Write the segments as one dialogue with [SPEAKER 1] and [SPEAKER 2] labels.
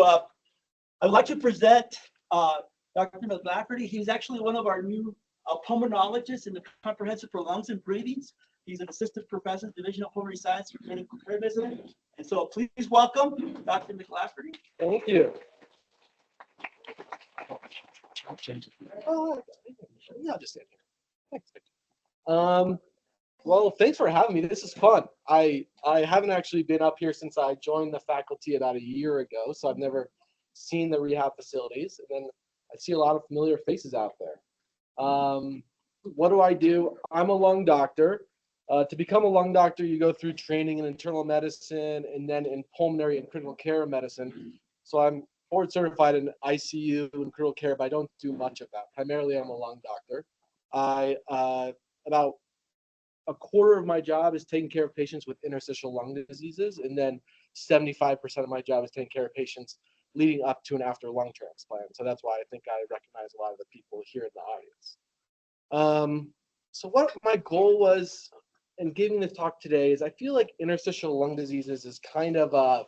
[SPEAKER 1] I'd like to present Dr. McLafferty. He's actually one of our new pulmonologists in the comprehensive for lungs and breathings. He's an assistant professor, Division of Pulmonary Science and Clinical Care Medicine. And so please welcome Dr. McLafferty.
[SPEAKER 2] Thank you. Yeah, I'll just stand here. Thanks. Well, thanks for having me. This is fun. I haven't actually been up here since I joined the faculty about a year ago, so I've never seen the rehab facilities. And then I see a lot of familiar faces out there. What do I do? I'm a lung doctor. To become a lung doctor, you go through training in internal medicine and then in pulmonary and critical care medicine. So I'm board certified in ICU and critical care, but I don't do much of that. Primarily, I'm a lung doctor. About a quarter of my job is taking care of patients with interstitial lung diseases, and then 75% of my job is taking care of patients leading up to and after lung transplant. So that's why I think I recognize a lot of the people here in the audience. So what my goal was in giving this talk today is I feel like interstitial lung diseases is kind of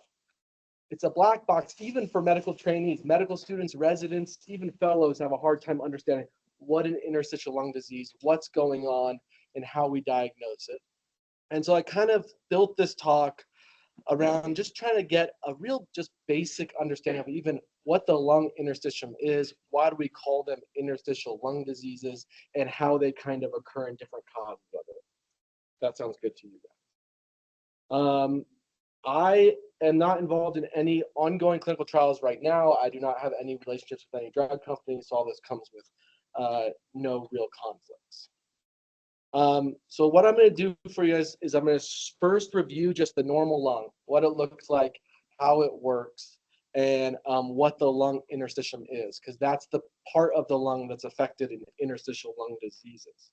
[SPEAKER 2] it's a black box, even for medical trainees, medical students, residents, even fellows have a hard time understanding what an interstitial lung disease, what's going on, and how we diagnose it. And so I kind of built this talk around just trying to get a real just basic understanding of even what the lung interstitium is, why do we call them interstitial lung diseases, and how they kind of occur in different causes of it. That sounds good to you guys. I am not involved in any ongoing clinical trials right now. I do not have any relationships with any drug companies, so all this comes with no real conflicts. So what I'm going to do for you guys is I'm going to first review just the normal lung, what it looks like, how it works, and what the lung interstitium is, because that's the part of the lung that's affected in interstitial lung diseases.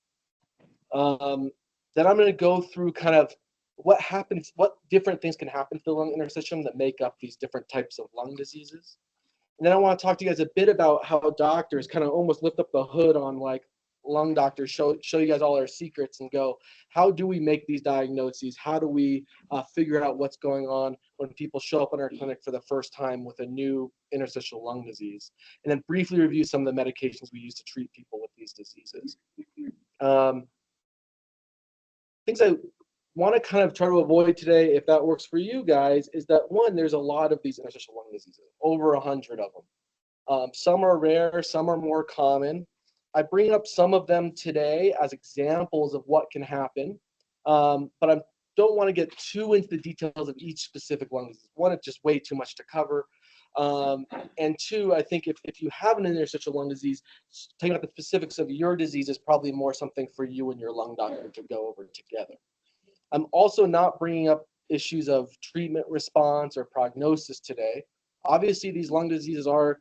[SPEAKER 2] Then I'm going to go through kind of what happens, what different things can happen to the lung interstitium that make up these different types of lung diseases. And then I want to talk to you guys a bit about how doctors kind of almost lift up the hood on like lung doctors, show you guys all our secrets and go, how do we make these diagnoses? How do we figure out what's going on when people show up in our clinic for the first time with a new interstitial lung disease? And then briefly review some of the medications we use to treat people with these diseases. Things I want to kind of try to avoid today, if that works for you guys, is that one, there's a lot of these interstitial lung diseases, over 100 of them. Some are rare, some are more common. I bring up some of them today as examples of what can happen, but I don't want to get too into the details of each specific lung disease. One, it's just way too much to cover. And two, I think if you have an interstitial lung disease, taking out the specifics of your disease is probably more something for you and your lung doctor to go over together. I'm also not bringing up issues of treatment response or prognosis today. Obviously, these lung diseases are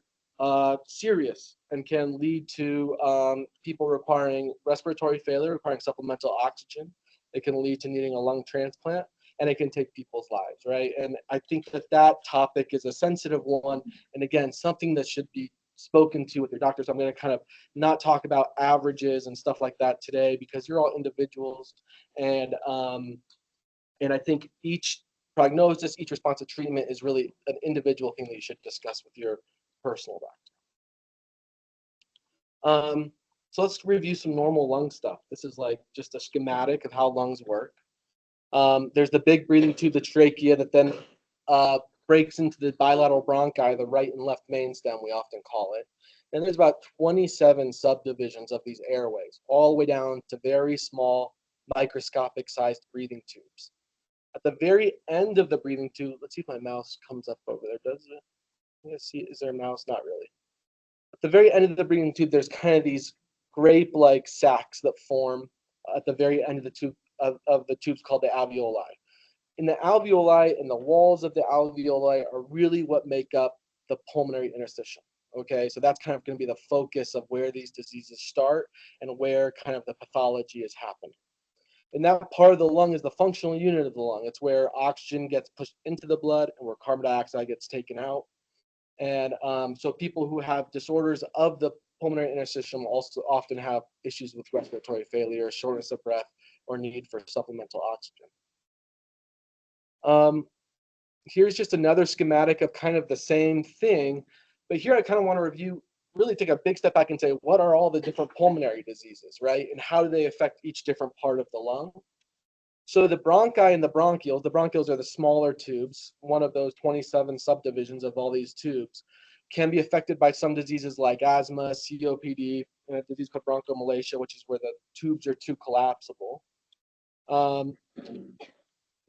[SPEAKER 2] serious and can lead to people requiring respiratory failure, requiring supplemental oxygen. It can lead to needing a lung transplant, and it can take people's lives, right? And I think that that topic is a sensitive one, and again, something that should be spoken to with your doctors. I'm going to kind of not talk about averages and stuff like that today because you're all individuals, and I think each prognosis, each response to treatment is really an individual thing that you should discuss with your personal doctor. So let's review some normal lung stuff. This is like just a schematic of how lungs work. There's the big breathing tube, the trachea, that then breaks into the bilateral bronchi, the right and left main stem, we often call it. And there's about 27 subdivisions of these airways, all the way down to very small, microscopic sized breathing tubes. At the very end of the breathing tube, let's see if my mouse comes up over there. Does it? Let's see, is there a mouse? Not really. At the very end of the breathing tube, there's kind of these grape-like sacs that form at the very end of the tube of the tubes called the alveoli. In the alveoli and the walls of the alveoli are really what make up the pulmonary interstitium. Okay, so that's kind of going to be the focus of where these diseases start and where kind of the pathology is happening. And that part of the lung is the functional unit of the lung. It's where oxygen gets pushed into the blood and where carbon dioxide gets taken out. And so people who have disorders of the pulmonary interstitium also often have issues with respiratory failure, shortness of breath, or need for supplemental oxygen. here's just another schematic of kind of the same thing. But here I kind of want to review, really take a big step back and say, what are all the different pulmonary diseases, right? And how do they affect each different part of the lung? So the bronchi and the bronchioles are the smaller tubes, one of those 27 subdivisions of all these tubes, can be affected by some diseases like asthma, COPD, and a disease called bronchomalacia, which is where the tubes are too collapsible. Um,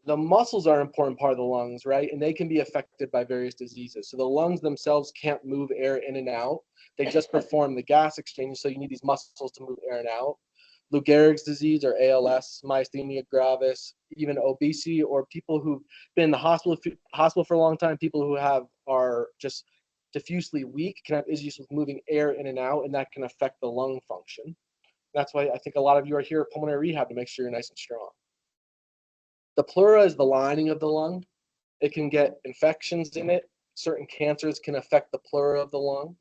[SPEAKER 2] the muscles are an important part of the lungs, right? And they can be affected by various diseases. So the lungs themselves can't move air in and out. They just perform the gas exchange. So you need these muscles to move air and out. Lou Gehrig's disease or ALS, myasthenia gravis, even obesity, or people who've been in the hospital for a long time, people who are just diffusely weak can have issues with moving air in and out, and that can affect the lung function. That's why I think a lot of you are here at pulmonary rehab to make sure you're nice and strong. The pleura is the lining of the lung. It can get infections in it. Certain cancers can affect the pleura of the lung.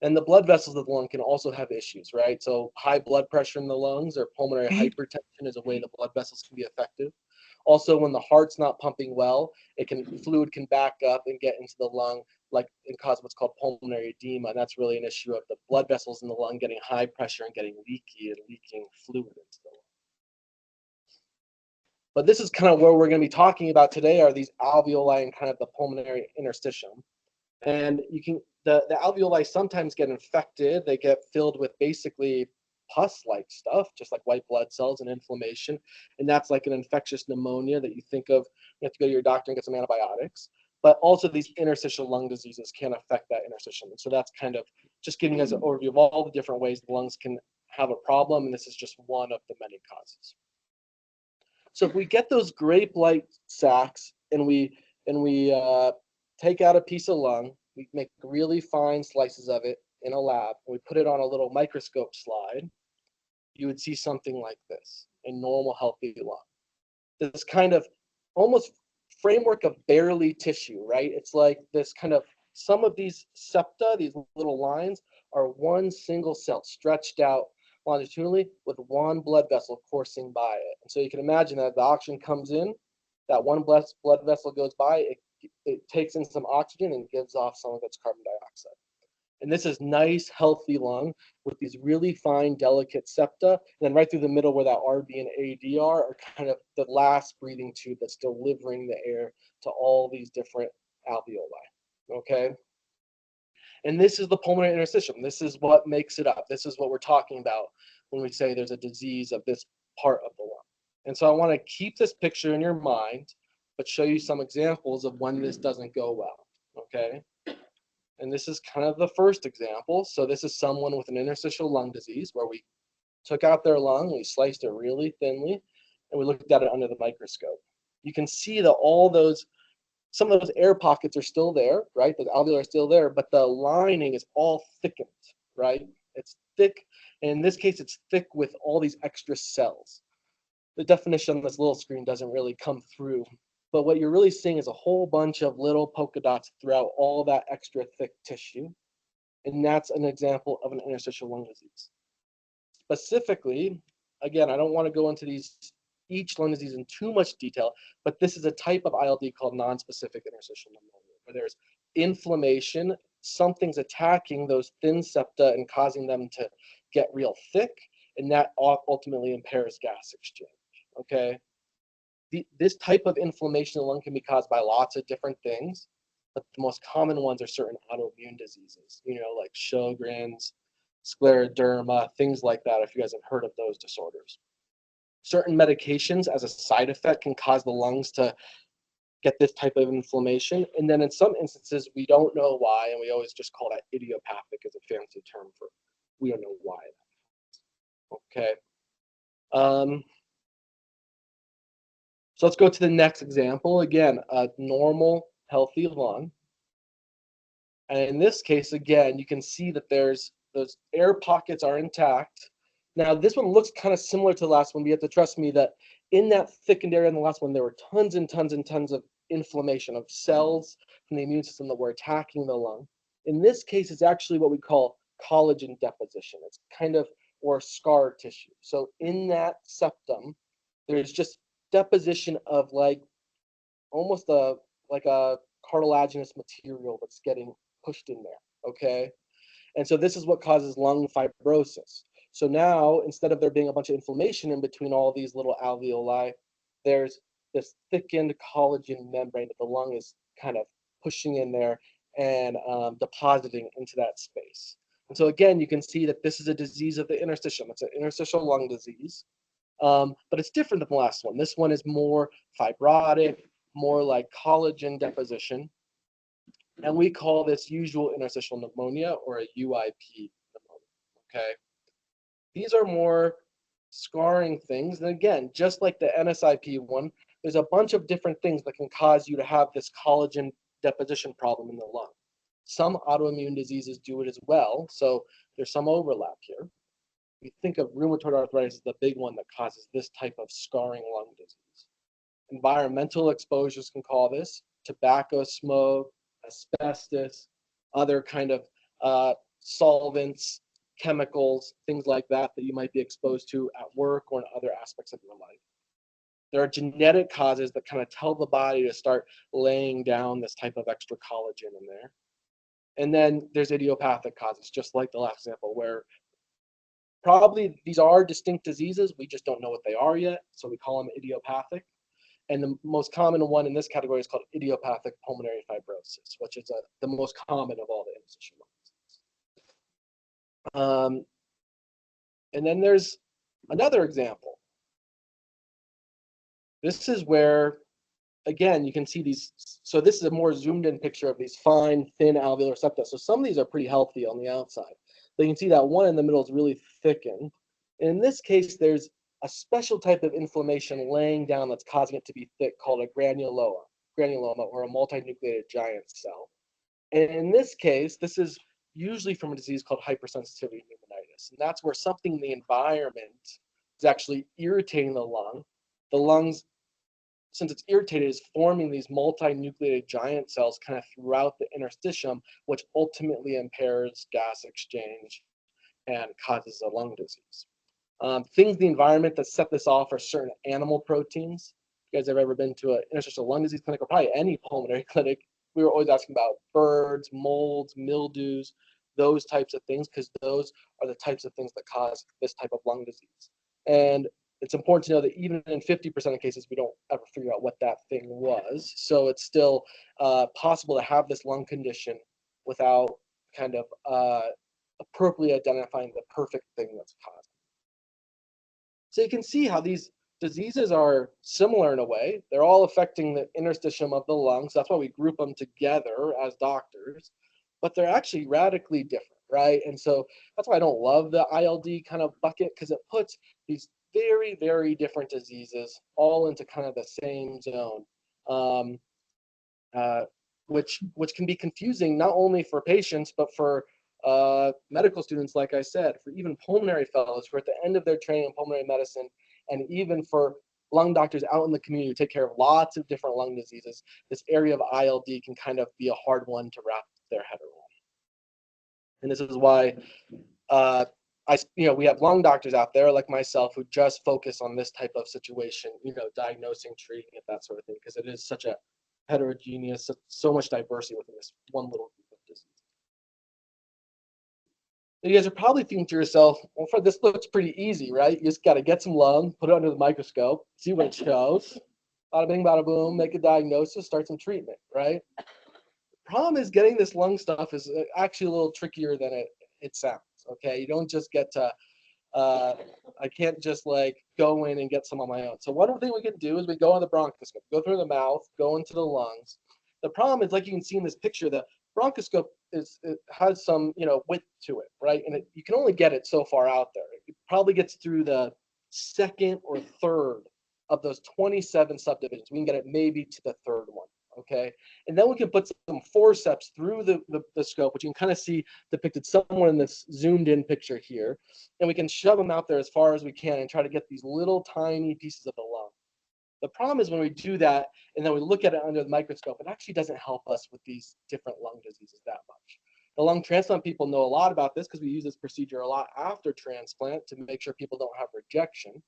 [SPEAKER 2] And the blood vessels of the lung can also have issues, right? So high blood pressure in the lungs or pulmonary hypertension is a way the blood vessels can be affected. Also, when the heart's not pumping well, fluid can back up and get into the lung, and cause what's called pulmonary edema. And that's really an issue of the blood vessels in the lung getting high pressure and getting leaky and leaking fluid into the lung. But this is kind of where we're going to be talking about today, are these alveoli and kind of the pulmonary interstitium. And the alveoli sometimes get infected. They get filled with basically pus-like stuff, just like white blood cells and inflammation. And that's like an infectious pneumonia that you think of. You have to go to your doctor and get some antibiotics. But also these interstitial lung diseases can affect that interstitium. And so that's kind of just giving us an overview of all the different ways the lungs can have a problem. And this is just one of the many causes. So if we get those grape-like sacs and we take out a piece of lung, we make really fine slices of it in a lab, and we put it on a little microscope slide, you would see something like this, a normal healthy lung. This kind of almost framework of barely tissue, right? It's like this kind of, some of these septa, these little lines, are one single cell stretched out longitudinally with one blood vessel coursing by it. And so you can imagine that the oxygen comes in, that one blood vessel goes by, it takes in some oxygen and gives off some of its carbon dioxide. And this is nice, healthy lung with these really fine, delicate septa. And then right through the middle where that RB and AD are kind of the last breathing tube that's delivering the air to all these different alveoli, okay? And this is the pulmonary interstitium. This is what makes it up. This is what we're talking about when we say there's a disease of this part of the lung. And so I want to keep this picture in your mind, but show you some examples of when this doesn't go well, okay? And this is kind of the first example. So this is someone with an interstitial lung disease where we took out their lung, we sliced it really thinly, and we looked at it under the microscope. You can see that some of those air pockets are still there, right? The alveoli are still there, but the lining is all thickened, right? It's thick, and in this case, it's thick with all these extra cells. The definition on this little screen doesn't really come through, but what you're really seeing is a whole bunch of little polka dots throughout all that extra thick tissue, and that's an example of an interstitial lung disease. Specifically, again, I don't want to go into each lung disease in too much detail, but this is a type of ILD called non-specific interstitial pneumonia, where there's inflammation, something's attacking those thin septa and causing them to get real thick, and that ultimately impairs gas exchange, okay? This type of inflammation in the lung can be caused by lots of different things, but the most common ones are certain autoimmune diseases, like Sjogren's, scleroderma, things like that, if you guys have heard of those disorders. Certain medications as a side effect can cause the lungs to get this type of inflammation. And then in some instances, we don't know why, and we always just call that idiopathic as a fancy term for we don't know why. Okay. So let's go to the next example. Again, a normal, healthy lung. And in this case, again, you can see that those air pockets are intact. Now, this one looks kind of similar to the last one, but you have to trust me that in that thickened area in the last one, there were tons and tons and tons of inflammation of cells from the immune system that were attacking the lung. In this case, it's actually what we call collagen deposition. It's kind of, or scar tissue. So in that septum, there's just deposition of like almost a like a cartilaginous material that's getting pushed in there, okay? And so this is what causes lung fibrosis. So now, instead of there being a bunch of inflammation in between all these little alveoli, there's this thickened collagen membrane that the lung is kind of pushing in there and depositing into that space. And so again, you can see that this is a disease of the interstitium. It's an interstitial lung disease, but it's different than the last one. This one is more fibrotic, more like collagen deposition. And we call this usual interstitial pneumonia or a UIP pneumonia, okay? These are more scarring things. And again, just like the NSIP one, there's a bunch of different things that can cause you to have this collagen deposition problem in the lung. Some autoimmune diseases do it as well, so there's some overlap here. We think of rheumatoid arthritis as the big one that causes this type of scarring lung disease. Environmental exposures can cause this, tobacco smoke, asbestos, other kind of solvents, chemicals, things like that that you might be exposed to at work or in other aspects of your life. There are genetic causes that kind of tell the body to start laying down this type of extra collagen in there. And then there's idiopathic causes, just like the last example, where probably these are distinct diseases. We just don't know what they are yet, so we call them idiopathic. And the most common one in this category is called idiopathic pulmonary fibrosis, which is the most common of all the interstitial lung diseases. And then there's another example. This is where, again, you can see these. So this is a more zoomed in picture of these fine, thin alveolar septa. So some of these are pretty healthy on the outside. But you can see that one in the middle is really thickened. And in this case, there's a special type of inflammation laying down that's causing it to be thick called a granuloma or a multinucleated giant cell. And in this case, this is usually from a disease called hypersensitivity pneumonitis. And that's where something in the environment is actually irritating the lung. The lungs, since it's irritated, is forming these multinucleated giant cells kind of throughout the interstitium, which ultimately impairs gas exchange and causes a lung disease. Things in the environment that set this off are certain animal proteins. If you guys have ever been to an interstitial lung disease clinic or probably any pulmonary clinic, we were always asking about birds, molds, mildews, those types of things, because those are the types of things that cause this type of lung disease. And it's important to know that even in 50% of cases, we don't ever figure out what that thing was. So it's still possible to have this lung condition without kind of appropriately identifying the perfect thing that's causing. So you can see how these diseases are similar in a way. They're all affecting the interstitium of the lungs. That's why we group them together as doctors, but they're actually radically different, right? And so that's why I don't love the ILD kind of bucket, because it puts these very, very different diseases all into kind of the same zone, which can be confusing not only for patients, but for medical students, like I said, for even pulmonary fellows who are at the end of their training in pulmonary medicine, and even for lung doctors out in the community who take care of lots of different lung diseases. This area of ILD can kind of be a hard one to wrap their head around. And this is why we have lung doctors out there like myself who just focus on this type of situation, diagnosing, treating it, that sort of thing, because it is such a heterogeneous, so much diversity within this one little group of diseases. You guys are probably thinking to yourself, well, Fred, this looks pretty easy, right? You just got to get some lung, put it under the microscope, see what it shows. Bada bing, bada boom, make a diagnosis, start some treatment, right? The problem is getting this lung stuff is actually a little trickier than it sounds, okay? You don't just get to, I can't just go in and get some on my own. So one thing we can do is we go on the bronchoscope, go through the mouth, go into the lungs. The problem is, like you can see in this picture, the bronchoscope it has some width to it, right? And you can only get it so far out there. It probably gets through the second or third of those 27 subdivisions. We can get it maybe to the third one, okay? And then we can put some forceps through the scope, which you can kind of see depicted somewhere in this zoomed in picture here. And we can shove them out there as far as we can and try to get these little tiny pieces of the lung. The problem is when we do that and then we look at it under the microscope, it actually doesn't help us with these different lung diseases that much. The lung transplant people know a lot about this because we use this procedure a lot after transplant to make sure people don't have rejection.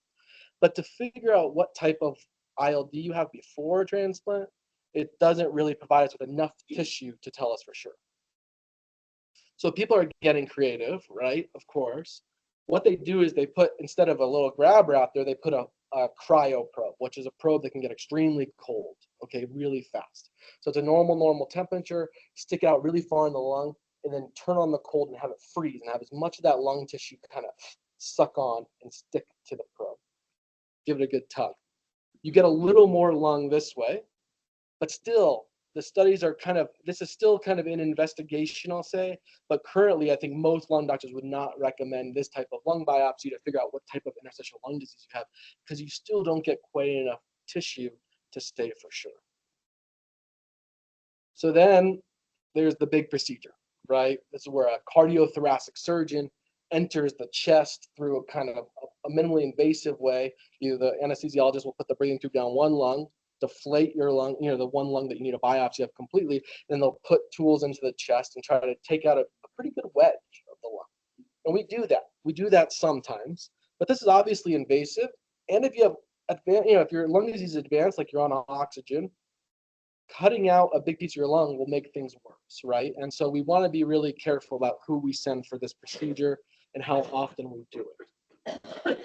[SPEAKER 2] But to figure out what type of ILD you have before transplant it doesn't really provide us with enough tissue to tell us for sure. So people are getting creative, right? Of course. What they do is they put, instead of a little grabber out there, they put a cryo probe, which is a probe that can get extremely cold, okay, really fast. So it's a normal temperature, stick out really far in the lung, and then turn on the cold and have it freeze and have as much of that lung tissue kind of suck on and stick to the probe. Give it a good tug. You get a little more lung this way, but still, the studies are this is still kind of in investigation, I'll say, but currently I think most lung doctors would not recommend this type of lung biopsy to figure out what type of interstitial lung disease you have, because you still don't get quite enough tissue to say for sure. So then there's the big procedure, right? This is where a cardiothoracic surgeon enters the chest through a kind of a minimally invasive way. The anesthesiologist will put the breathing tube down one lung, deflate your lung, the one lung that you need a biopsy of completely, then they'll put tools into the chest and try to take out a pretty good wedge of the lung. And we do that. We do that sometimes, but this is obviously invasive. And if you have if your lung disease is advanced, like you're on oxygen, cutting out a big piece of your lung will make things worse, right? And so we want to be really careful about who we send for this procedure and how often we do it.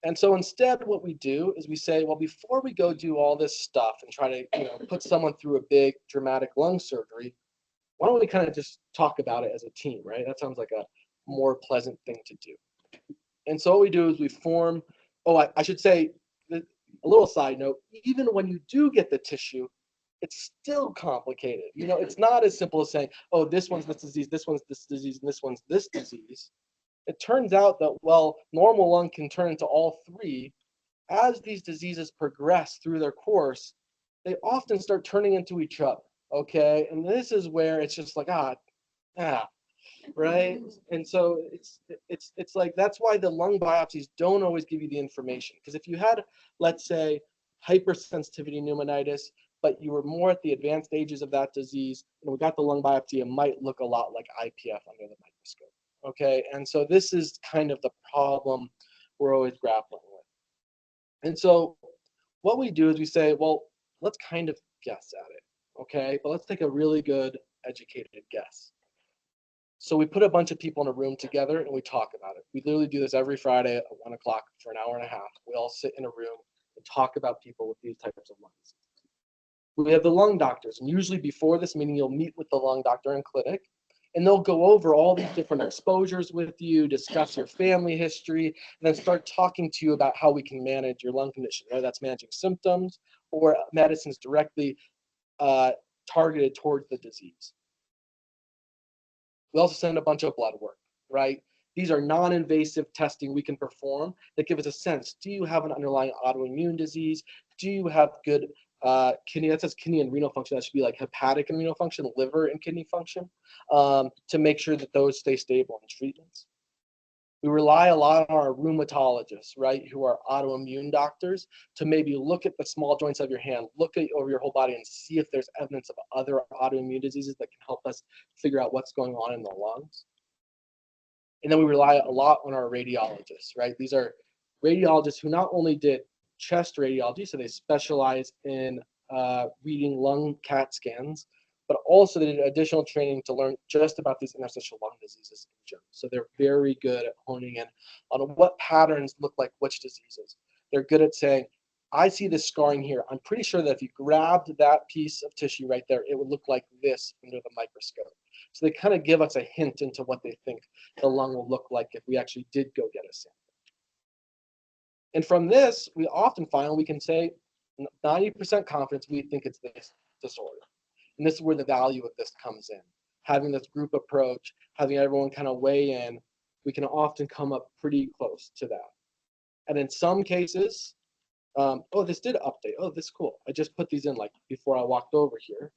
[SPEAKER 2] And so instead, what we do is we say, well, before we go do all this stuff and try to put someone through a big dramatic lung surgery, why don't we kind of just talk about it as a team, right? That sounds like a more pleasant thing to do. And so what we do is we form, I should say, a little side note, even when you do get the tissue, it's still complicated. It's not as simple as saying, oh, this one's this disease, this one's this disease, and this one's this disease. It turns out that, well, normal lung can turn into all three. As these diseases progress through their course, they often start turning into each other, okay? And this is where it's just like, right? And so it's like, that's why the lung biopsies don't always give you the information. Because if you had, let's say, hypersensitivity pneumonitis, but you were more at the advanced stages of that disease, and we got the lung biopsy, it might look a lot like IPF under the microscope. Okay, and so this is kind of the problem we're always grappling with. And so what we do is we say, well, let's kind of guess at it, okay? But let's take a really good educated guess. So we put a bunch of people in a room together and we talk about it. We literally do this every Friday at 1 o'clock for an hour and a half. We all sit in a room and talk about people with these types of lung disease. We have the lung doctors, and usually before this meeting, you'll meet with the lung doctor in clinic, and they'll go over all these different exposures with you, discuss your family history, and then start talking to you about how we can manage your lung condition, whether that's managing symptoms or medicines directly targeted towards the disease. We also send a bunch of blood work, right? These are non-invasive testing we can perform that give us a sense. Do you have an underlying autoimmune disease? Do you have good kidney? That says kidney and renal function. That should be like hepatic and renal function, liver and kidney function, to make sure that those stay stable in treatments. We rely a lot on our rheumatologists, right, who are autoimmune doctors, to maybe look at the small joints of your hand, look at over your whole body and see if there's evidence of other autoimmune diseases that can help us figure out what's going on in the lungs. And then we rely a lot on our radiologists, right? These are radiologists who not only did chest radiology, so they specialize in reading lung CAT scans, but also they did additional training to learn just about these interstitial lung diseases in general. So they're very good at honing in on what patterns look like which diseases. They're good at saying, I see this scarring here. I'm pretty sure that if you grabbed that piece of tissue right there, it would look like this under the microscope. So they kind of give us a hint into what they think the lung will look like if we actually did go get a sample. And from this, we often find we can say 90% confidence we think it's this disorder. And this is where the value of this comes in. Having this group approach, having everyone kind of weigh in, we can often come up pretty close to that. And in some cases, this did update. Oh, this is cool. I just put these in like before I walked over here.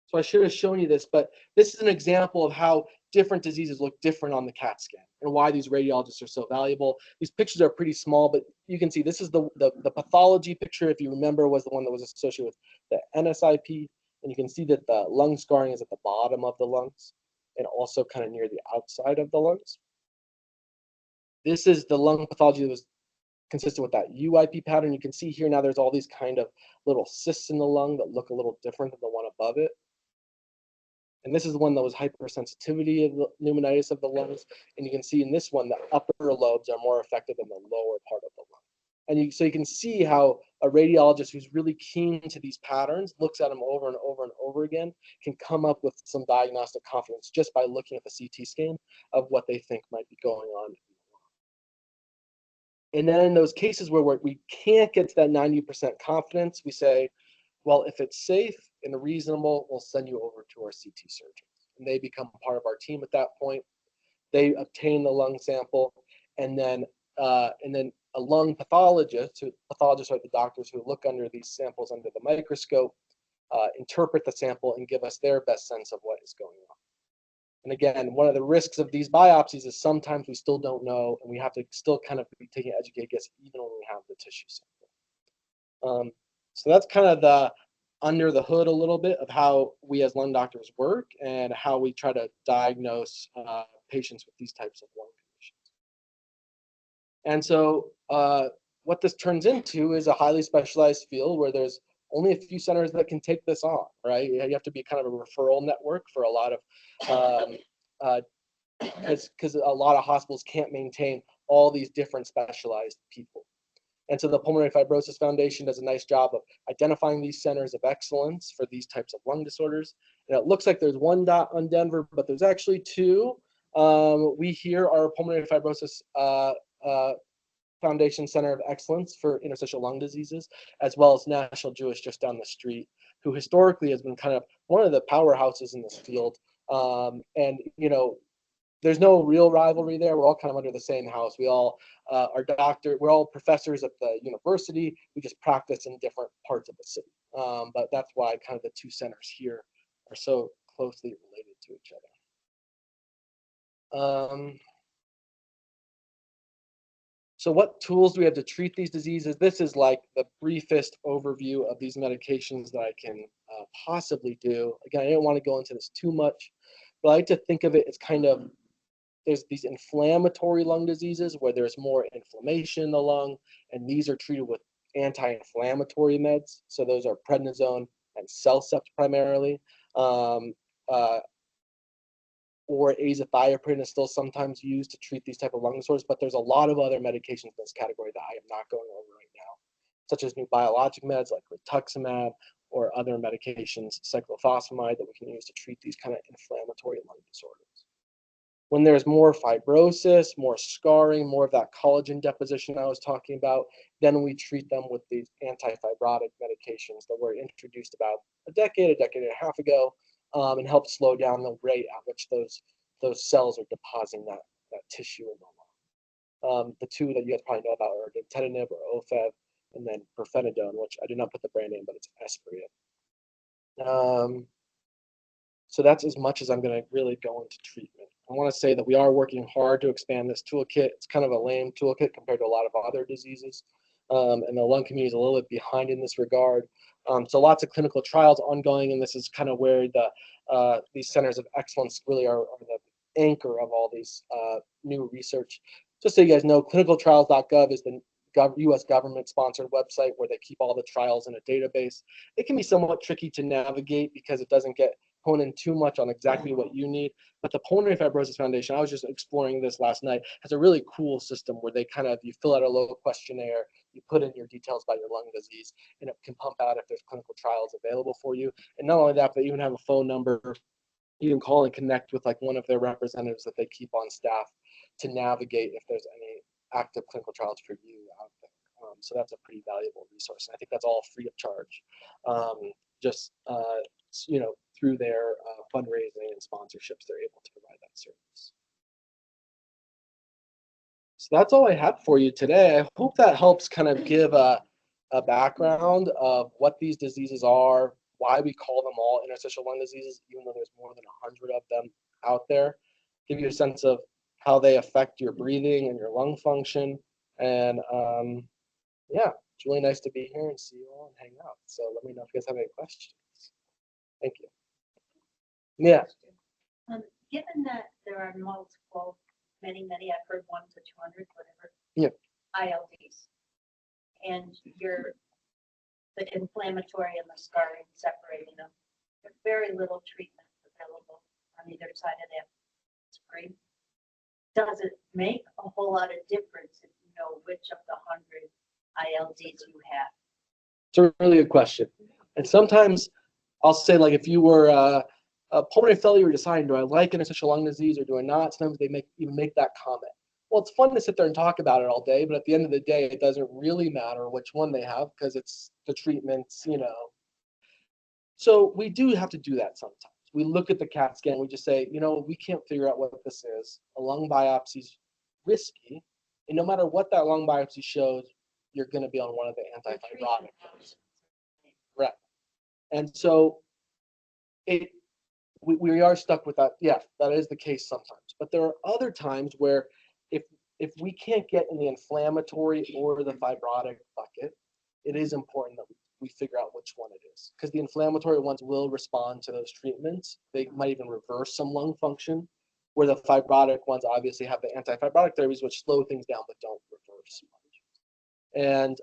[SPEAKER 2] So I should have shown you this, but this is an example of how different diseases look different on the CAT scan and why these radiologists are so valuable. These pictures are pretty small, but you can see this is the pathology picture, if you remember, was the one that was associated with the NSIP. And you can see that the lung scarring is at the bottom of the lungs and also kind of near the outside of the lungs. This is the lung pathology that was consistent with that UIP pattern. You can see here now there's all these kind of little cysts in the lung that look a little different than the one above it. And this is the one that was hypersensitivity of the pneumonitis of the lungs. And you can see in this one, the upper lobes are more affected than the lower part of the lung. And so you can see how a radiologist who's really keen to these patterns, looks at them over and over and over again, can come up with some diagnostic confidence just by looking at the CT scan of what they think might be going on. And then in those cases where we can't get to that 90% confidence, we say, well, if it's safe and reasonable, we'll send you over to our CT surgeons. And they become part of our team at that point. They obtain the lung sample, and then a lung pathologist, pathologists are the doctors who look under these samples under the microscope, interpret the sample and give us their best sense of what is going on. And again, one of the risks of these biopsies is sometimes we still don't know, and we have to still kind of be taking an educated guess even when we have the tissue sample. So that's kind of the under the hood a little bit of how we as lung doctors work and how we try to diagnose patients with these types of lung conditions. And so what this turns into is a highly specialized field where there's only a few centers that can take this on, right? You have to be kind of a referral network for a lot of, because a lot of hospitals can't maintain all these different specialized people. And so the Pulmonary Fibrosis Foundation does a nice job of identifying these centers of excellence for these types of lung disorders. And it looks like there's one dot on Denver, but there's actually two. We here are Pulmonary Fibrosis Foundation Center of Excellence for Interstitial Lung Diseases, as well as National Jewish just down the street, who historically has been kind of one of the powerhouses in this field. And, you know, there's no real rivalry there. We're all kind of under the same house. We all are we're all professors at the university. We just practice in different parts of the city. But that's why kind of the two centers here are so closely related to each other. So what tools do we have to treat these diseases? This is like the briefest overview of these medications that I can possibly do. Again, I don't want to go into this too much, but I like to think of it as kind of, there's these inflammatory lung diseases where there's more inflammation in the lung, and these are treated with anti-inflammatory meds. So those are prednisone and Cellcept primarily. Or azathioprine is still sometimes used to treat these type of lung disorders, but there's a lot of other medications in this category that I am not going over right now, such as new biologic meds like rituximab or other medications, cyclophosphamide, that we can use to treat these kind of inflammatory lung disorders. When there's more fibrosis, more scarring, more of that collagen deposition I was talking about, then we treat them with these anti-fibrotic medications that were introduced about a decade and a half ago, and help slow down the rate at which those cells are depositing that tissue in the lung. The two that you guys probably know about are nintedanib or Ofev, and then pirfenidone, which I did not put the brand name, but it's Esbriet. So that's as much as I'm going to really go into treatment. I want to say that we are working hard to expand this toolkit. It's kind of a lame toolkit compared to a lot of other diseases. And the lung community is a little bit behind in this regard. So lots of clinical trials ongoing, and this is kind of where these centers of excellence really are the anchor of all these new research. Just so you guys know, clinicaltrials.gov is the U.S. government-sponsored website where they keep all the trials in a database. It can be somewhat tricky to navigate because it doesn't get honed in too much on exactly what you need. But the Pulmonary Fibrosis Foundation, I was just exploring this last night, has a really cool system where they kind of, you fill out a little questionnaire, you put in your details about your lung disease, and it can pump out if there's clinical trials available for you. And not only that, but they even have a phone number. You can call and connect with like one of their representatives that they keep on staff to navigate if there's any active clinical trials for you out there. So that's a pretty valuable resource. And I think that's all free of charge, through their fundraising and sponsorships, they're able to provide that service. So that's all I have for you today. I hope that helps kind of give a background of what these diseases are, why we call them all interstitial lung diseases, even though there's more than 100 of them out there. Give you a sense of how they affect your breathing and your lung function. And yeah, it's really nice to be here and see you all and hang out. So let me know if you guys have any questions. Thank you. Yeah.
[SPEAKER 3] Given that there are multiple, many, I've heard 1 to 200, whatever,
[SPEAKER 2] Yeah.
[SPEAKER 3] ILDs, and the inflammatory and the scarring separating them. There's very little treatment available on either side of that screen. Does it make a whole lot of difference if you know which of the 100 ILDs you have?
[SPEAKER 2] It's a really good question. And sometimes I'll say, like, if you were a pulmonary failure, you're deciding, do I like interstitial lung disease or do I not? Sometimes they even make that comment. Well, it's fun to sit there and talk about it all day, but at the end of the day, it doesn't really matter which one they have because it's the treatments, you know. So we do have to do that sometimes. We look at the CAT scan, we just say, you know, we can't figure out what this is. A lung biopsy's risky, and no matter what that lung biopsy shows, you're going to be on one of the antifibrotic drugs. Right. And so we are stuck with that. Yeah, that is the case sometimes. But there are other times where if we can't get in the inflammatory or the fibrotic bucket, it is important that we figure out which one it is. Because the inflammatory ones will respond to those treatments. They might even reverse some lung function, where the fibrotic ones obviously have the antifibrotic therapies, which slow things down but don't reverse much. And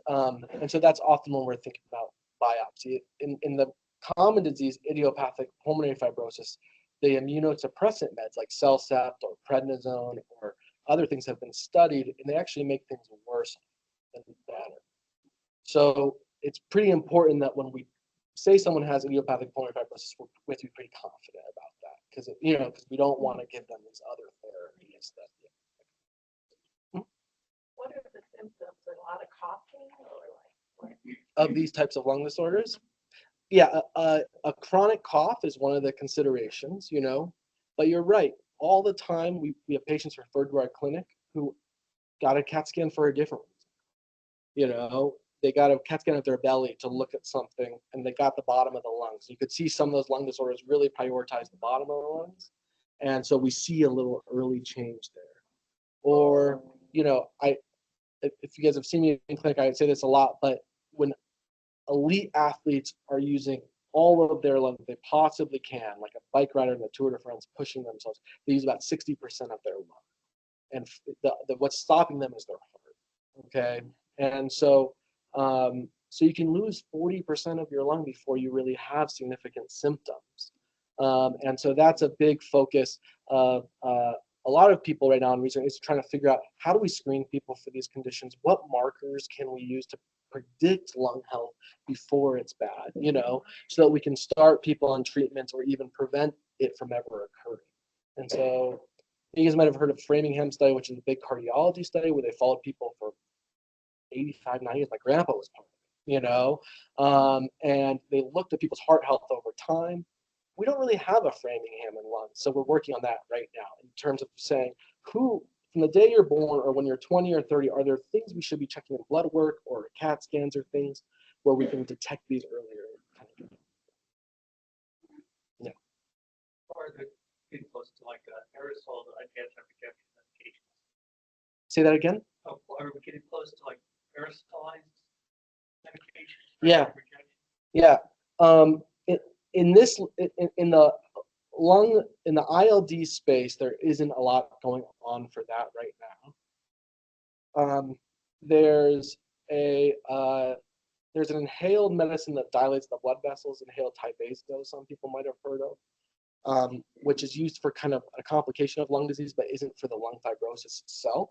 [SPEAKER 2] so that's often when we're thinking about biopsy. In the common disease, idiopathic pulmonary fibrosis, the immunosuppressant meds like Cellcept or prednisone or other things have been studied, and they actually make things worse than better. So it's pretty important that when we say someone has idiopathic pulmonary fibrosis, we have to be pretty confident about that because we don't want to give them these other therapies that.
[SPEAKER 4] What are the symptoms? A lot of coughing or like what?
[SPEAKER 2] Of these types of lung disorders? Yeah, a chronic cough is one of the considerations, you know, but you're right. All the time we have patients referred to our clinic who got a CAT scan for a different reason. You know, they got a CAT scan of their belly to look at something and they got the bottom of the lungs. You could see some of those lung disorders really prioritize the bottom of the lungs. And so we see a little early change there. Or, you know, if you guys have seen me in clinic, I say this a lot, but when elite athletes are using all of their lungs they possibly can, like a bike rider in the Tour de France pushing themselves, they use about 60% of their lung. And what's stopping them is their heart. Okay. And so you can lose 40% of your lung before you really have significant symptoms. And so that's a big focus of a lot of people right now in research is trying to figure out how do we screen people for these conditions? What markers can we use to predict lung health before it's bad, you know, so that we can start people on treatments or even prevent it from ever occurring. And so you guys might have heard of Framingham study, which is a big cardiology study where they followed people for 85, 90 years. My grandpa was part of it, you know, and they looked at people's heart health over time. We don't really have a Framingham in lung, so we're working on that right now in terms of saying who, from the day you're born or when you're 20 or 30, are there things we should be checking in blood work or CAT scans or things where we can detect these earlier? Yeah.
[SPEAKER 5] Or the getting close to like aerosol anti-rejection medications.
[SPEAKER 2] Say that again?
[SPEAKER 5] Oh, are we getting close to like aerosolized medications?
[SPEAKER 2] Yeah. Yeah. In the ILD space, there isn't a lot going on for that right now. There's an inhaled medicine that dilates the blood vessels, inhaled Tyvaso, some people might have heard of, which is used for kind of a complication of lung disease, but isn't for the lung fibrosis itself.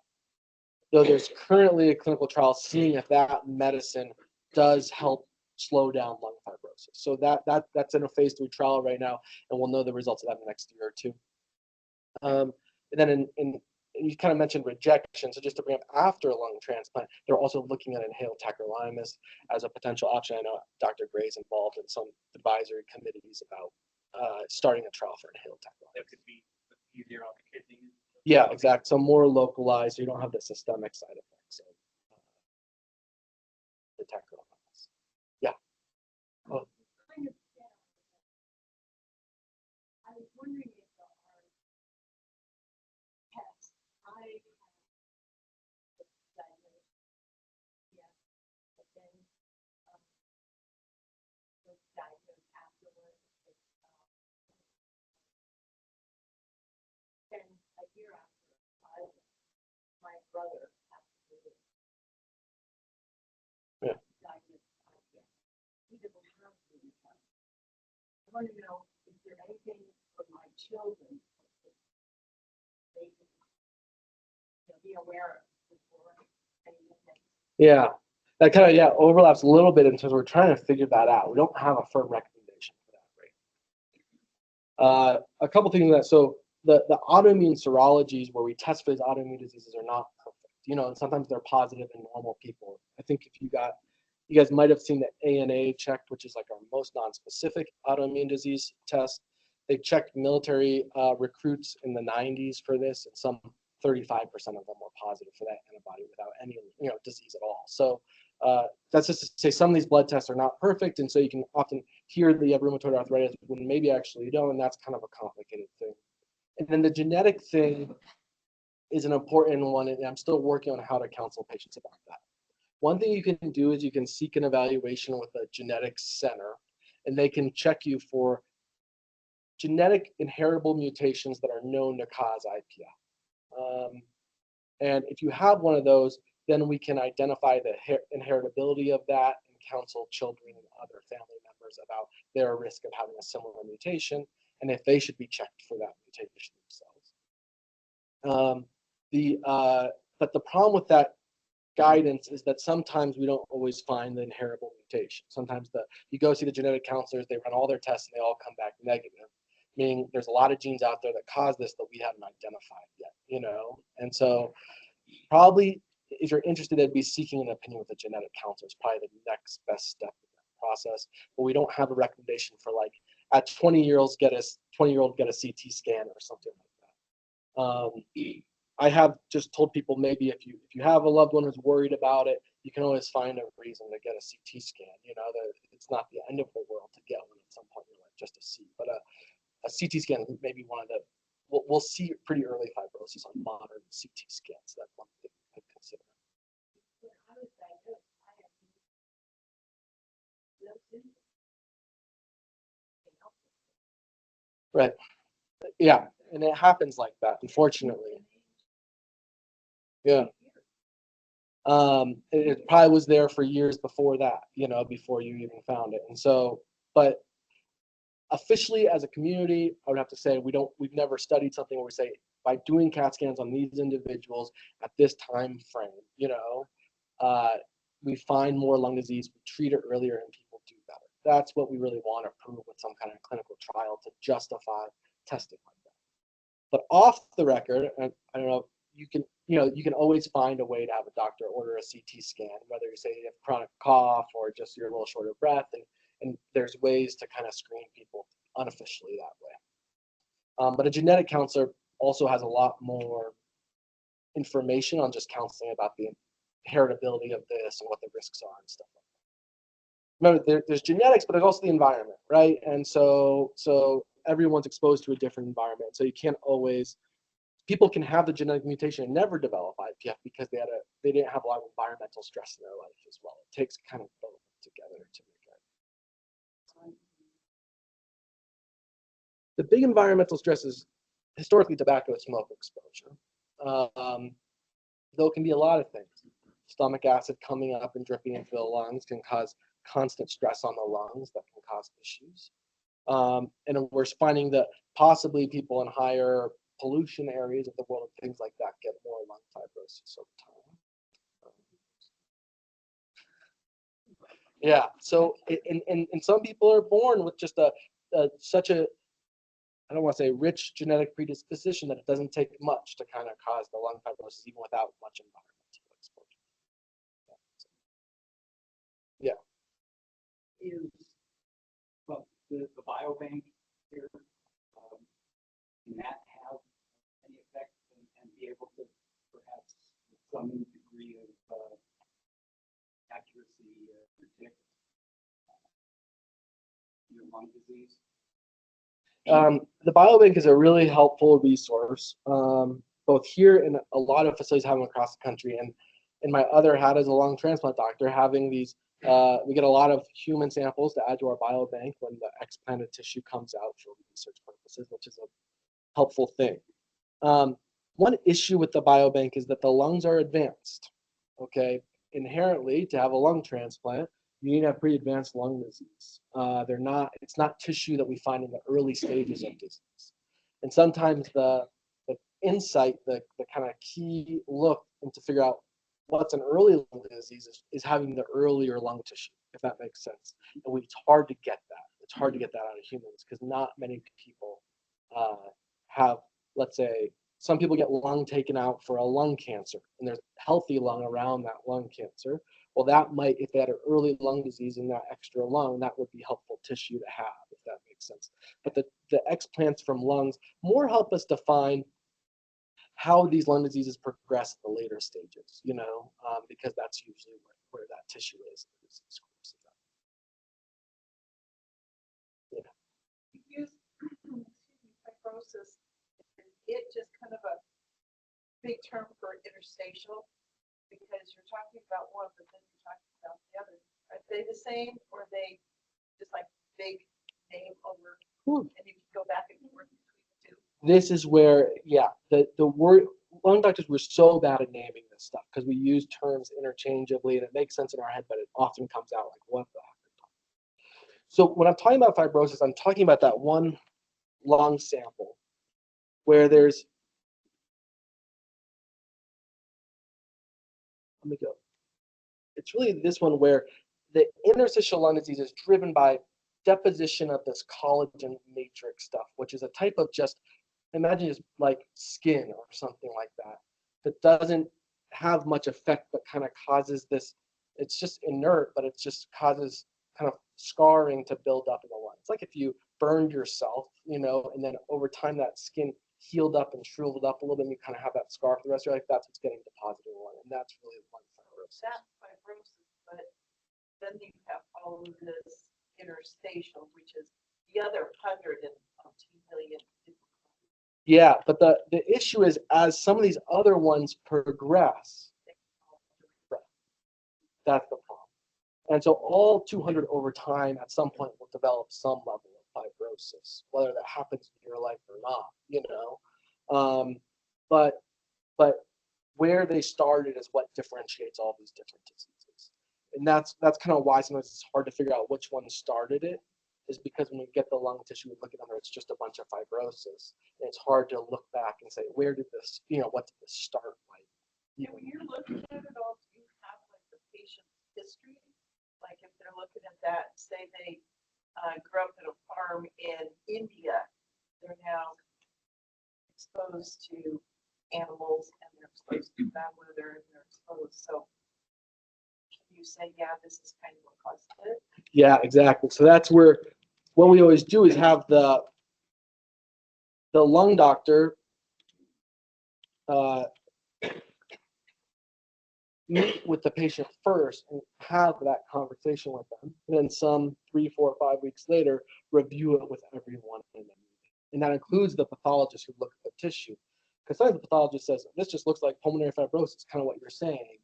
[SPEAKER 2] Though there's currently a clinical trial seeing if that medicine does help slow down lung fibrosis. So that's in a phase 3 trial right now, and we'll know the results of that in the next year or two. And then you kind of mentioned rejection. So just to bring up after a lung transplant, they're also looking at inhaled tacrolimus as a potential option. I know Dr. Gray's involved in some advisory committees about starting a trial for inhaled tacrolimus.
[SPEAKER 5] That could be easier on the kidney.
[SPEAKER 2] Yeah, exactly. So more localized, so you don't have the systemic side effects of the tacrolimus. Yeah. Oh.
[SPEAKER 3] Kind of, I was wondering if there are tests. I have diagnosed, yeah, but then was diagnosed afterwards. Then a year after, my brother passed away.
[SPEAKER 4] want to know, is there anything for my children that they can, be aware of before anything?
[SPEAKER 2] Yeah, that kind of overlaps a little bit in terms of we're trying to figure that out. We don't have a firm recommendation for that, right? A couple things that the autoimmune serologies where we test for these autoimmune diseases are not perfect. And sometimes they're positive in normal people. I think if you guys might have seen the ANA checked, which is like our most non-specific autoimmune disease test. They checked military recruits in the 90s for this, and some 35% of them were positive for that antibody without any disease at all. So that's just to say some of these blood tests are not perfect, and so you can often hear the rheumatoid arthritis when maybe actually you don't, and that's kind of a complicated thing. And then the genetic thing is an important one, and I'm still working on how to counsel patients about that. One thing you can do is you can seek an evaluation with a genetics center, and they can check you for genetic inheritable mutations that are known to cause IPF. And if you have one of those, then we can identify the inheritability of that and counsel children and other family members about their risk of having a similar mutation and if they should be checked for that mutation themselves. But the problem with that guidance is that sometimes we don't always find the inheritable mutation. Sometimes you go see the genetic counselors, they run all their tests and they all come back negative, meaning there's a lot of genes out there that cause this that we haven't identified yet, And so probably if you're interested in seeking an opinion with a genetic counselor is probably the next best step in that process. But we don't have a recommendation for like at 20-year-olds get a CT scan or something like that. I have just told people maybe if you have a loved one who's worried about it, you can always find a reason to get a CT scan. That it's not the end of the world to get one at some point in your life just to see. But a CT scan is maybe one of the we'll see pretty early fibrosis on modern CT scans. That's one thing we could consider. Right. Yeah, and it happens like that, unfortunately. Yeah. It probably was there for years before that, before you even found it. And so, but officially as a community, I would have to say we've never studied something where we say by doing CAT scans on these individuals at this time frame, we find more lung disease, we treat it earlier, and people do better. That's what we really want to prove with some kind of clinical trial to justify testing like that. But off the record, I don't know, you can always find a way to have a doctor order a CT scan, whether you say you have chronic cough or just you're a little short of breath, and there's ways to kind of screen people unofficially that way. But a genetic counselor also has a lot more information on just counseling about the heritability of this and what the risks are and stuff like that. Remember, there's genetics, but there's also the environment, right? And so everyone's exposed to a different environment. So you can't always, people can have the genetic mutation and never develop IPF because they didn't have a lot of environmental stress in their life as well. It takes kind of both together to make it. The big environmental stress is historically tobacco smoke exposure. Though it can be a lot of things. Stomach acid coming up and dripping into the lungs can cause constant stress on the lungs that can cause issues. And we're finding that possibly people in higher pollution areas of the world and things like that get more lung fibrosis over time. Yeah, so and some people are born with just such a, I don't want to say rich genetic predisposition that it doesn't take much to kind of cause the lung fibrosis even without much environmental exposure. Yeah.
[SPEAKER 5] Well, the biobank here, can that have any effect and be able to perhaps with some degree of accuracy predict your lung disease?
[SPEAKER 2] The biobank is a really helpful resource, both here and a lot of facilities have them across the country. And in my other hat as a lung transplant doctor, having these, we get a lot of human samples to add to our biobank when the explanted tissue comes out for research purposes, which is a helpful thing. One issue with the biobank is that the lungs are advanced. Okay, inherently, to have a lung transplant, you need to have pretty advanced lung disease. It's not tissue that we find in the early stages of disease. And sometimes the insight, the kind of key look into figure out what's an early lung disease is having the earlier lung tissue, if that makes sense. And it's hard to get that. It's hard to get that out of humans because not many people have, let's say, some people get lung taken out for a lung cancer and there's healthy lung around that lung cancer. Well, that might, if they had an early lung disease in that extra lung, that would be helpful tissue to have, if that makes sense. But the explants from lungs more help us define how these lung diseases progress in the later stages, because that's usually where that tissue is.
[SPEAKER 4] You use, fibrosis, it just kind of a big term for interstitial, because you're talking about one, but then you're talking about the other. Are they the same, or are they just like big name over, and you can go back and forth between the two?
[SPEAKER 2] This is where, the word, lung doctors were so bad at naming this stuff because we use terms interchangeably and it makes sense in our head, but it often comes out like, what the heck? So when I'm talking about fibrosis, I'm talking about that one lung sample where there's, let me go. It's really this one where the interstitial lung disease is driven by deposition of this collagen matrix stuff, which is a type of just, imagine just like skin or something like that doesn't have much effect, but kind of causes this, it's just inert, but it just causes kind of scarring to build up in the lung. It's like if you burned yourself, and then over time that skin healed up and shriveled up a little bit, and you kind of have that scar for the rest of your life. That's what's getting deposited in the lung, and that's really lung fibrosis.
[SPEAKER 4] That's fibrosis, but then you have all of this interstitial, which is the other 120 million.
[SPEAKER 2] Yeah, but the issue is as some of these other ones progress, that's the problem. And so all 200 over time at some point will develop some level of fibrosis, whether that happens in your life or not, but where they started is what differentiates all these different diseases. And that's kind of why sometimes it's hard to figure out which one started it, is because when we get the lung tissue, we look at them, it's just a bunch of fibrosis. And it's hard to look back and say, where did this, what did this start like?
[SPEAKER 4] Yeah, when you're looking at it all, do you have like the patient's history? Like if they're looking at that, say they grew up at a farm in India, they're now exposed to animals and they're exposed to bad weather and they're exposed. So can you say, yeah, this is kind of what caused it?
[SPEAKER 2] Yeah, exactly. So that's where what we always do is have the lung doctor meet with the patient first and have that conversation with them. And then some 3, 4, 5 weeks later, review it with everyone in the meeting. And that includes the pathologist who looked at the tissue. Because sometimes the pathologist says, this just looks like pulmonary fibrosis, kind of what you're saying.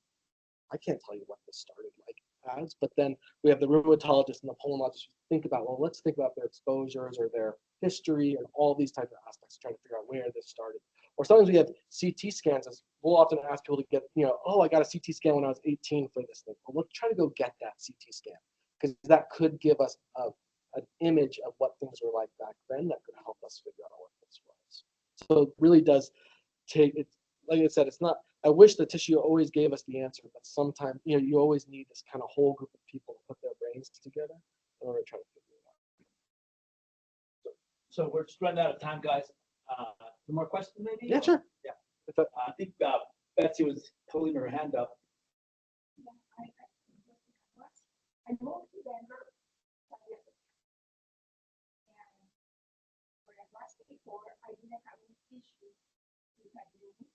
[SPEAKER 2] I can't tell you what this started like as, but then we have the rheumatologist and the pulmonologist who think about, well, let's think about their exposures or their history and all these types of aspects, trying to figure out where this started. Or sometimes we have CT scans. We'll often ask people to get, oh, I got a CT scan when I was 18 for this thing. Well, let's try to go get that CT scan because that could give us an image of what things were like back then that could help us figure out what this was. So it really does take it. Like I said, it's not. I wish the tissue always gave us the answer, but sometimes you always need this kind of whole group of people to put their brains together in order to try to figure it out.
[SPEAKER 1] So we're just running out of time, guys. Some more questions, maybe?
[SPEAKER 2] Yeah, sure.
[SPEAKER 1] Yeah.
[SPEAKER 2] If that-
[SPEAKER 1] I think Betsy was holding her hand up.
[SPEAKER 4] I moved to Denver. And when I was before, I didn't have any issues with my breathing.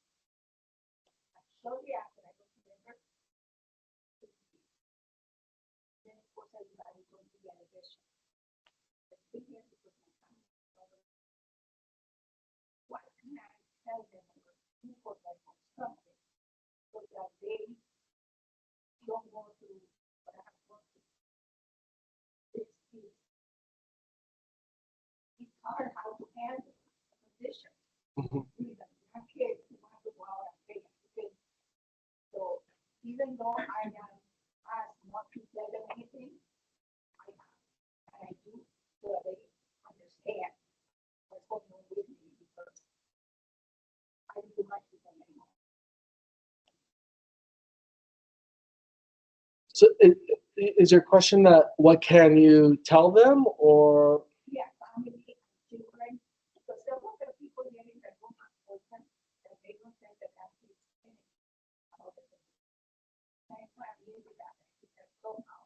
[SPEAKER 4] Shortly after I moved to Denver, then of course I was going to the elevation. What can I tell them before I have something so that they don't go through what I have gone through? It's hard how to handle a condition. My kids want to go out and take it. So even though I am asked not to tell them anything,
[SPEAKER 2] So is your question that what can you tell them, or
[SPEAKER 6] Yeah, family, children, because there were the people getting the room open, and they don't think that that's the experience. That's why I'm using that, because somehow,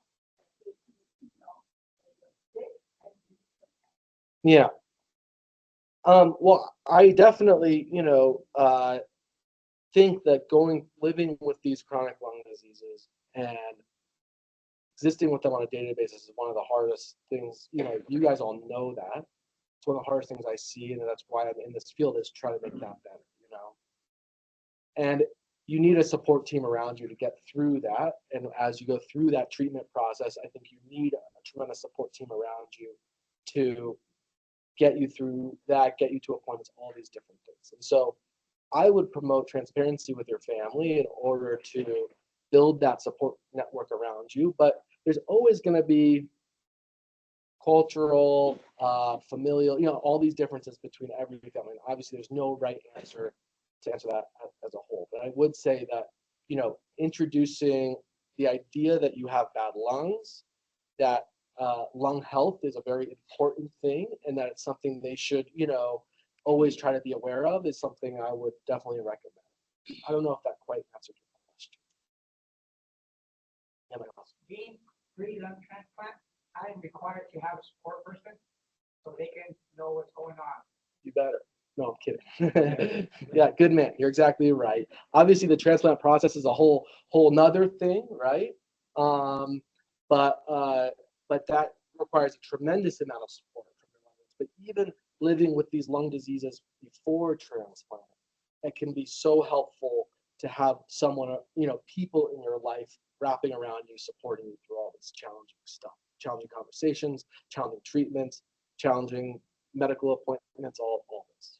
[SPEAKER 6] you know, they were sick and
[SPEAKER 2] yeah? Well, I definitely, think that living with these chronic lung diseases and existing with them on a daily basis is one of the hardest things. You guys all know that. It's one of the hardest things I see, and that's why I'm in this field, is trying to make that better. And you need a support team around you to get through that. And as you go through that treatment process, I think you need a tremendous support team around you to get you through that, get you to appointments, all these different things. And so I would promote transparency with your family in order to build that support network around you. But there's always going to be cultural, familial, all these differences between every family. And obviously, there's no right answer to answer that as a whole. But I would say that, introducing the idea that you have bad lungs, that lung health is a very important thing, and that it's something they should, always try to be aware of, is something I would definitely recommend. I don't know if that quite answered your question.
[SPEAKER 7] Being pre-lung transplant, I am required to have a support person so they can know what's going on.
[SPEAKER 2] You better. No, I'm kidding. Yeah, good man. You're exactly right. Obviously, the transplant process is a whole nother thing, right? But that requires a tremendous amount of support from your lungs. But even living with these lung diseases before transplant, it can be so helpful to have someone, people in your life wrapping around you, supporting you through all this challenging stuff, challenging conversations, challenging treatments, challenging medical appointments, all this.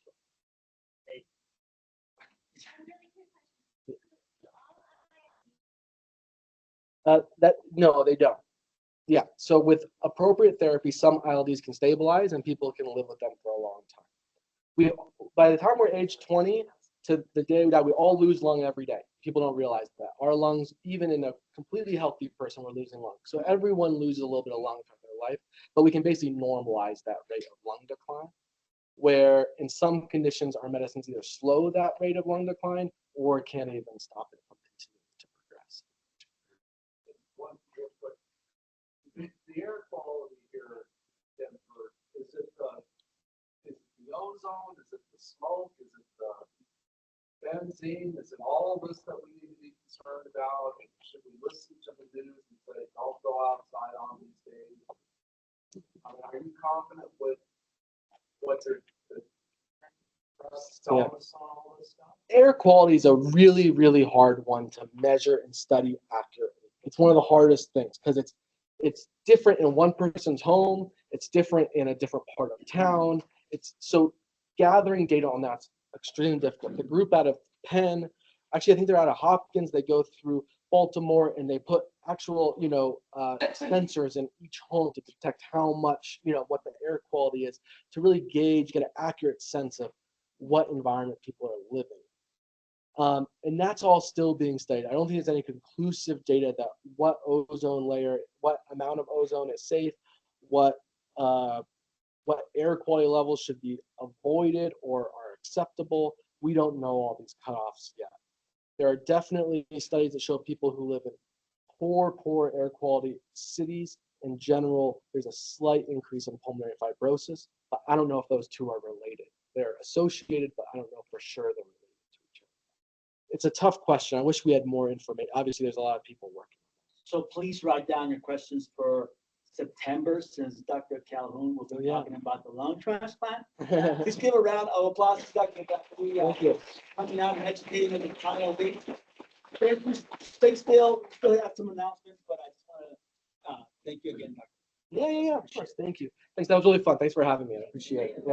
[SPEAKER 2] No, they don't. Yeah, so with appropriate therapy, some ILDs can stabilize and people can live with them for a long time. By the time we're age 20 to the day we die, we all lose lung every day. People don't realize that. Our lungs, even in a completely healthy person, we're losing lungs. So everyone loses a little bit of lung from their life, but we can basically normalize that rate of lung decline, where in some conditions our medicines either slow that rate of lung decline or can't even stop it from continuing to progress.
[SPEAKER 8] One real quick. The air quality here in Denver, is it the ozone? Is it the smoke? Is it the benzene? Is it all this that we need to be concerned about? Should we listen to the news and say, don't go outside on these days? I mean, are you confident with what they're telling us on all this stuff?
[SPEAKER 2] Air quality is a really, really hard one to measure and study accurately. It's one of the hardest things because it's different in one person's home. It's different in a different part of town. So gathering data on that's extremely difficult. The group out of Penn, actually, I think they're out of Hopkins. They go through Baltimore and they put actual, sensors in each home to detect how much, what the air quality is, to really get an accurate sense of what environment people are living. And that's all still being studied. I don't think there's any conclusive data that what ozone layer, what amount of ozone is safe, what air quality levels should be avoided or are acceptable. We don't know all these cutoffs yet. There are definitely studies that show people who live in poor air quality cities in general, there's a slight increase in pulmonary fibrosis, but I don't know if those two are related. They're associated, but I don't know for sure they're related to each other. It's a tough question. I wish we had more information. Obviously, there's a lot of people working.
[SPEAKER 1] So please write down your questions for September, since Dr. Calhoun will be talking about the lung transplant. Please give a round of applause to Dr. McLafferty.
[SPEAKER 2] Thank you.
[SPEAKER 1] Coming out and educating the ILD. Stay still. Still have some announcements, but I just want to thank you again, Dr.
[SPEAKER 2] Yeah, of course. Thank you. Thanks. That was really fun. Thanks for having me. I appreciate it. Yeah.